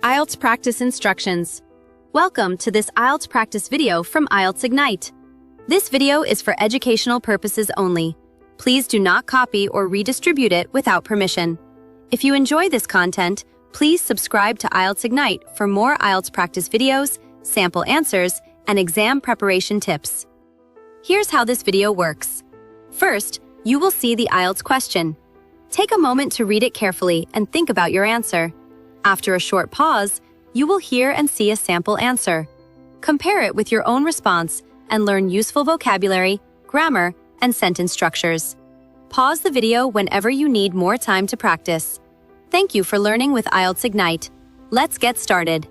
IELTS Practice Instructions. Welcome to this IELTS practice video from IELTS Ignite. This video is for educational purposes only. Please do not copy or redistribute it without permission. If you enjoy this content, please subscribe to IELTS Ignite for more IELTS practice videos, sample answers, and exam preparation tips. Here's how this video works. First, you will see the IELTS question. Take a moment to read it carefully and think about your answer. After a short pause, you will hear and see a sample answer. Compare it with your own response and learn useful vocabulary, grammar, and sentence structures. Pause the video whenever you need more time to practice. Thank you for learning with IELTS Ignite. Let's get started.